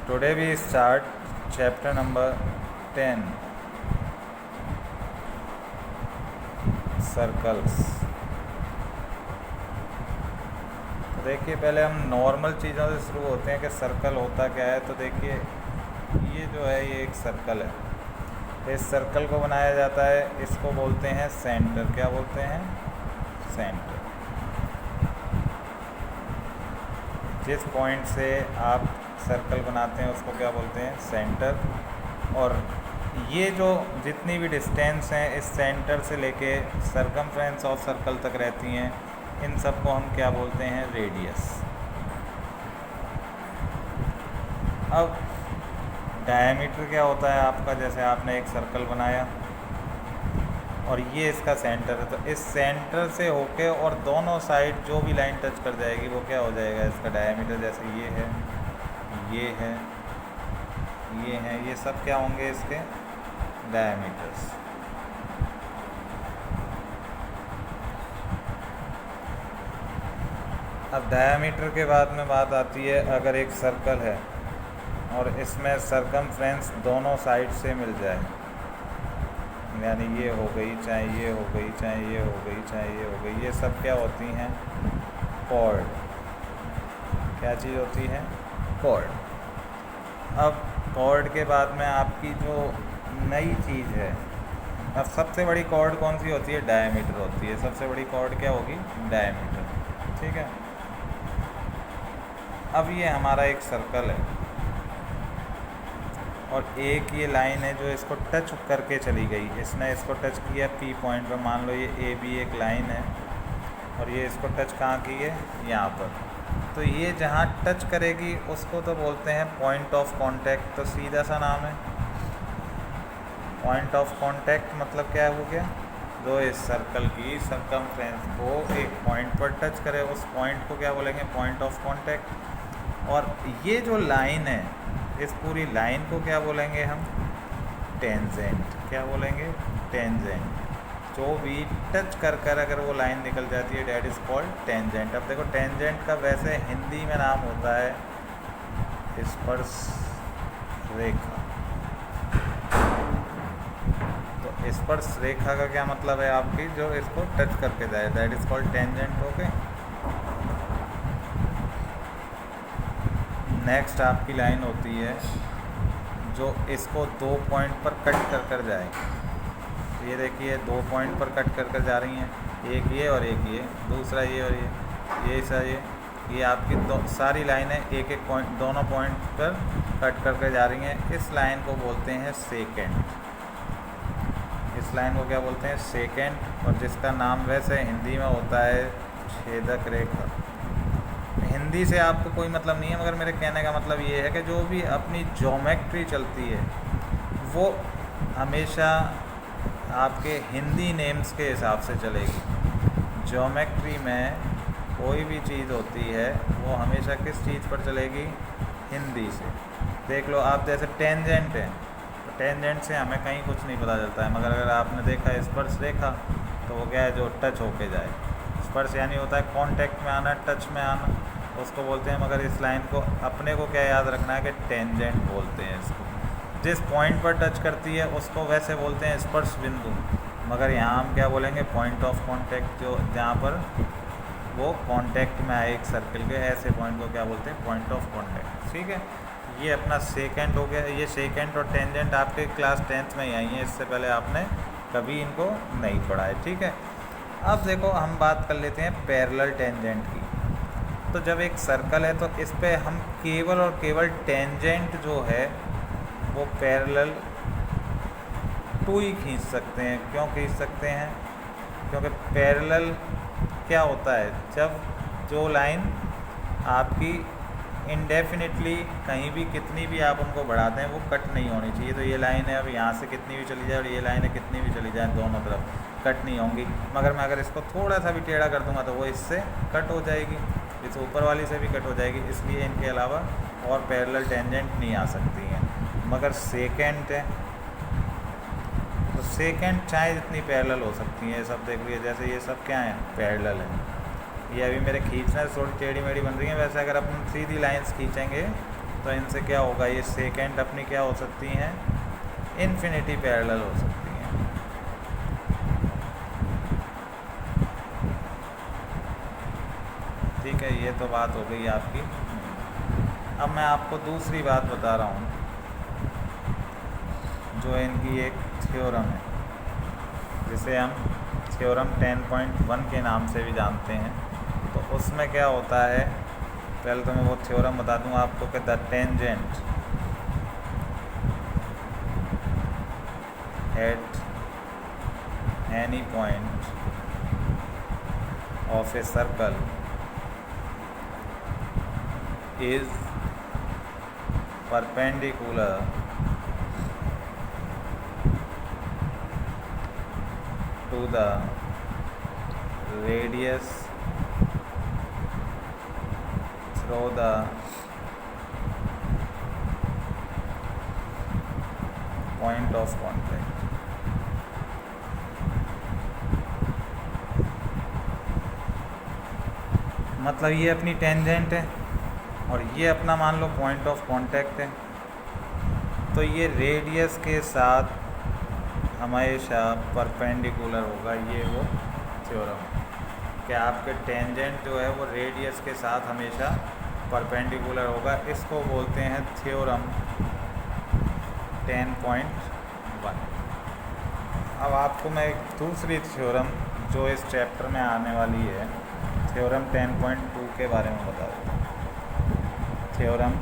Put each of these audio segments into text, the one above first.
Today we start chapter number 10, circles. तो देखिए, पहले हम नॉर्मल चीज़ों से शुरू होते हैं कि सर्कल होता क्या है। तो देखिए, ये जो है ये एक सर्कल है। इस सर्कल को बनाया जाता है, इसको बोलते हैं सेंटर। क्या बोलते हैं? सेंटर। जिस पॉइंट से आप सर्कल बनाते हैं उसको क्या बोलते हैं? सेंटर। और ये जो जितनी भी डिस्टेंस हैं इस सेंटर से लेके सरकमफ्रेंस ऑफ सर्कल तक रहती हैं, इन सब को हम क्या बोलते हैं? रेडियस। अब डायमीटर क्या होता है आपका? जैसे आपने एक सर्कल बनाया और ये इसका सेंटर है, तो इस सेंटर से होके और दोनों साइड जो भी लाइन टच कर जाएगी वो क्या हो जाएगा? इसका डायमीटर। जैसे ये है, ये है, ये हैं, ये सब क्या होंगे? इसके डायमीटर्स। अब डायमीटर के बाद में बात आती है, अगर एक सर्कल है और इसमें सरकमफ्रेंस दोनों साइड से मिल जाए, यानी ये हो गई, चाहे ये हो गई, चाहे ये हो गई, चाहे ये हो गई, ये सब क्या होती हैं? कॉर्ड। क्या चीज़ होती है? कॉर्ड। अब कॉर्ड के बाद में आपकी जो नई चीज़ है, अब सबसे बड़ी कॉर्ड कौन सी होती है? डायमीटर होती है। सबसे बड़ी कॉर्ड क्या होगी? डायमीटर। ठीक है। अब ये हमारा एक सर्कल है और एक ये लाइन है जो इसको टच करके चली गई। इसने इसको टच किया पी पॉइंट पर। मान लो ये ए बी एक लाइन है और ये इसको टच कहाँ की है? यहाँ पर। तो ये जहाँ टच करेगी उसको तो बोलते हैं पॉइंट ऑफ कांटेक्ट। तो सीधा सा नाम है पॉइंट ऑफ कांटेक्ट। मतलब क्या हो गया? जो इस सर्कल की सरकमफ्रेंस को एक पॉइंट पर टच करे उस पॉइंट को क्या बोलेंगे? Point of contact. और ये जो लाइन है, इस पूरी लाइन को क्या बोलेंगे हम? टेंजेंट। क्या बोलेंगे? टेंजेंट। जो भी टच कर कर अगर वो लाइन निकल जाती है, डैट इज़ कॉल्ड टेंजेंट। अब देखो, टेंजेंट का वैसे हिंदी में नाम होता है स्पर्श रेखा। तो स्पर्श रेखा का क्या मतलब है आपकी? जो इसको टच करके जाए, that is called tangent. Okay. Next आपकी लाइन होती है जो इसको दो पॉइंट पर कट कर जाए। ये देखिए, दो पॉइंट पर कट कर जा रही हैं, एक ये और एक ये, दूसरा ये और ये सा ये आपकी सारी लाइनें एक एक पॉइंट, दोनों पॉइंट पर कट करके जा रही हैं। इस लाइन को बोलते हैं सेकेंड। इस लाइन को क्या बोलते हैं? सेकेंड। और जिसका नाम वैसे हिंदी में होता है छेदक रेखा। हिंदी से आपको कोई मतलब नहीं है, मगर मेरे कहने का मतलब ये है कि जो भी अपनी ज्योमेट्री चलती है वो हमेशा आपके हिंदी नेम्स के हिसाब से चलेगी। ज्योमेट्री में कोई भी चीज़ होती है वो हमेशा किस चीज़ पर चलेगी? हिंदी से। देख लो आप, जैसे टेंजेंट है, तो टेंजेंट से हमें कहीं कुछ नहीं पता चलता है, मगर अगर आपने देखा स्पर्श रेखा तो वो क्या है? जो टच होके जाए। स्पर्श यानी होता है कांटेक्ट में आना, टच में आना, उसको बोलते हैं। मगर इस लाइन को अपने को क्या याद रखना है कि टेंजेंट बोलते हैं इसको। जिस पॉइंट पर टच करती है उसको वैसे बोलते हैं स्पर्श बिंदु, मगर यहाँ हम क्या बोलेंगे? Point of contact. जो जहाँ पर वो कांटेक्ट में आए एक सर्कल के, ऐसे पॉइंट को क्या बोलते हैं? Point of contact. ठीक है। ये अपना सेकेंड हो गया। ये सेकेंड और टेंजेंट आपके क्लास 10th में ही आई हैं, इससे पहले आपने कभी इनको नहीं पढ़ा है। ठीक है। अब देखो, हम बात कर लेते हैं पैरेलल टेंजेंट की। तो जब एक सर्कल है तो इस पे हम केवल और केवल टेंजेंट जो है वो पैरेलल टू ही खींच सकते हैं। क्यों खींच सकते हैं? क्योंकि पैरेलल क्या होता है? जब जो लाइन आपकी इंडेफिनिटली कहीं भी कितनी भी आप उनको बढ़ाते हैं वो कट नहीं होनी चाहिए। तो ये लाइन है, अब यहाँ से कितनी भी चली जाए और ये लाइन है कितनी भी चली जाए, दोनों तरफ कट नहीं होंगी। मगर मैं अगर इसको थोड़ा सा भी टेढ़ा कर दूंगा तो वो इससे कट हो जाएगी, इस ऊपर वाली से भी कट हो जाएगी। इसलिए इनके अलावा और पैरेलल टेंजेंट नहीं आ सकती हैं। मगर सेकेंड है तो सेकेंड चाहे जितनी पैरेलल हो सकती हैं। ये सब देख लीजिए, जैसे ये सब क्या है? पैरेलल है। ये अभी मेरे खींचने से थोड़ी टेढ़ी मेढ़ी बन रही है। वैसे अगर अपन सीधी लाइंस खींचेंगे तो इनसे क्या होगा, ये सेकेंड अपनी क्या हो सकती हैं, इन्फिनिटी पैरेलल हो सकती हैं। ठीक है, ये तो बात हो गई आपकी। अब मैं आपको दूसरी बात बता रहा हूँ, जो इनकी एक थ्योरम है, जिसे हम थ्योरम 10.1 के नाम से भी जानते हैं। तो उसमें क्या होता है, पहले तो मैं वो थ्योरम बता दूँ आपको कि the tangent at any point of a circle is perpendicular to the radius through the point of contact। मतलब ये अपनी टेंजेंट है और ये अपना मान लो पॉइंट ऑफ कांटेक्ट है, तो ये रेडियस के साथ हमेशा परपेंडिकुलर होगा। ये वो थ्योरम है कि आपके टेंजेंट जो है वो रेडियस के साथ हमेशा परपेंडिकुलर होगा। इसको बोलते हैं थ्योरम 10.1। अब आपको मैं एक दूसरी थ्योरम जो इस चैप्टर में आने वाली है, थ्योरम 10.2 के बारे में बता देता हूँ। थ्योरम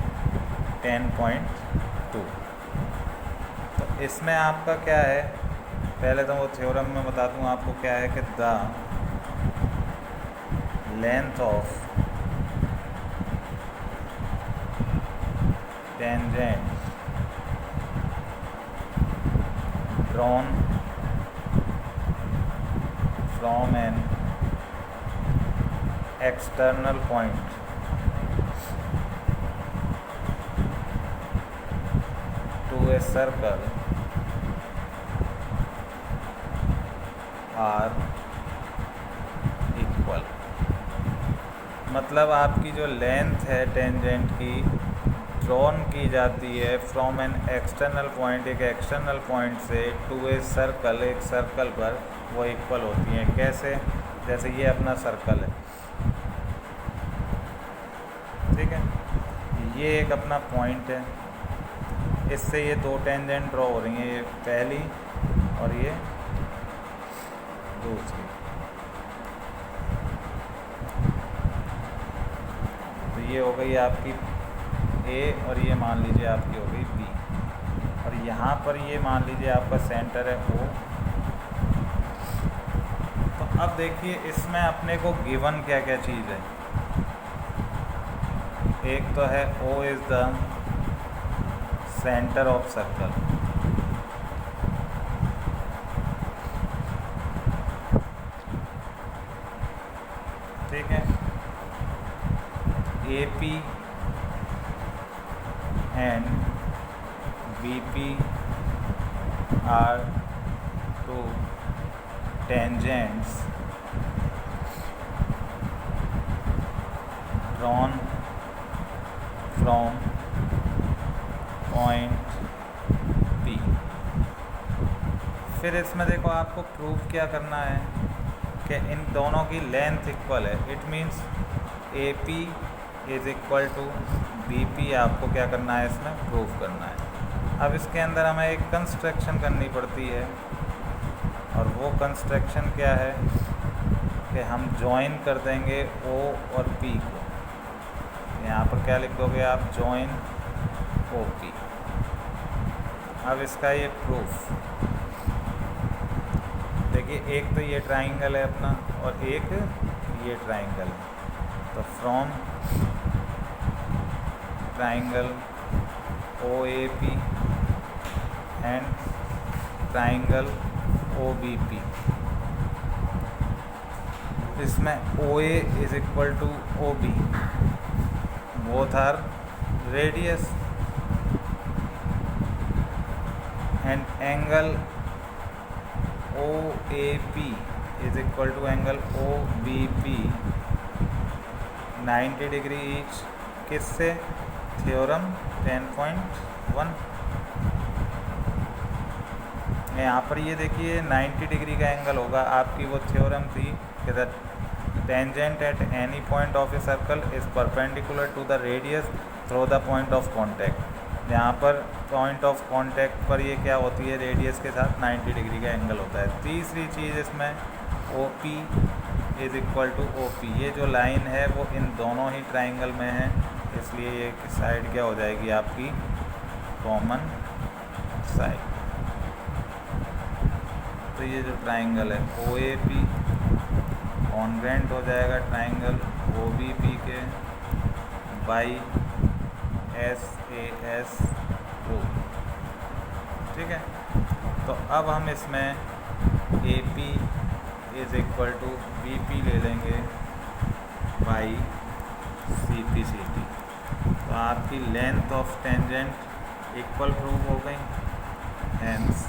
10.2, तो इसमें आपका क्या है, पहले तो वो थ्योरम में बता दूँ आपको क्या है कि the length of tangent drawn from an external point to a circle are equal. मतलब आपकी जो लेंथ है टेंजेंट की ड्रॉन की जाती है फ्रॉम एन एक्सटर्नल पॉइंट, एक एक्सटर्नल पॉइंट से टू ए सर्कल, एक सर्कल पर, वो इक्वल होती हैं। कैसे, जैसे ये अपना सर्कल है, ठीक है, ये एक अपना पॉइंट है, इससे ये दो टेंजेंट ड्रॉ हो रही हैं, ये पहली और ये दूसरी। तो ये हो गई आपकी ए और ये मान लीजिए आपकी हो गई बी, और यहाँ पर ये मान लीजिए आपका सेंटर है ओ। तो अब देखिए इसमें अपने को गिवन क्या क्या चीज़ है। एक तो है O is the center of circle, ठीक है। A P and B P are two tangents drawn from point P. फिर इसमें देखो आपको प्रूफ क्या करना है कि इन दोनों की लेंथ इक्वल है। It means A P is equal to B P. आपको क्या करना है, इसमें प्रूफ करना है। अब इसके अंदर हमें एक कंस्ट्रक्शन करनी पड़ती है, और वो कंस्ट्रक्शन क्या है कि हम जॉइन कर देंगे ओ और पी को। यहाँ पर क्या लिख दोगे आप, जॉइन ओ पी। अब इसका ये प्रूफ देखिए, एक तो ये ट्राइंगल है अपना और एक ये ट्राइंगल है। तो from triangle O A P and triangle O B P, इसमें O A is equal to O B, both are radius, and angle O A P is equal to angle O B P 90 degree each. किससे, theorem 10.1। यहाँ पर ये देखिए 90 degree का angle होगा, आपकी वो थ्योरम थी कि the tangent at any point of a circle is perpendicular to the radius through the point of contact. यहाँ पर पॉइंट ऑफ कॉन्टैक्ट पर ये क्या होती है, रेडियस के साथ 90 डिग्री का एंगल होता है। तीसरी चीज़ इसमें O P is equal to O P, ये जो लाइन है वो इन दोनों ही ट्राइंगल में है, इसलिए ये साइड क्या हो जाएगी आपकी कॉमन साइड। तो ये जो ट्राइंगल है ओ ए पी कॉन्ग्रेंट हो जाएगा ट्राइंगल ओ बी पी के by S A S rule. ठीक है, तो अब हम इसमें A P is equal to B P ले लेंगे by C P C T. तो आपकी length of tangent equal prove हो गई, हेंस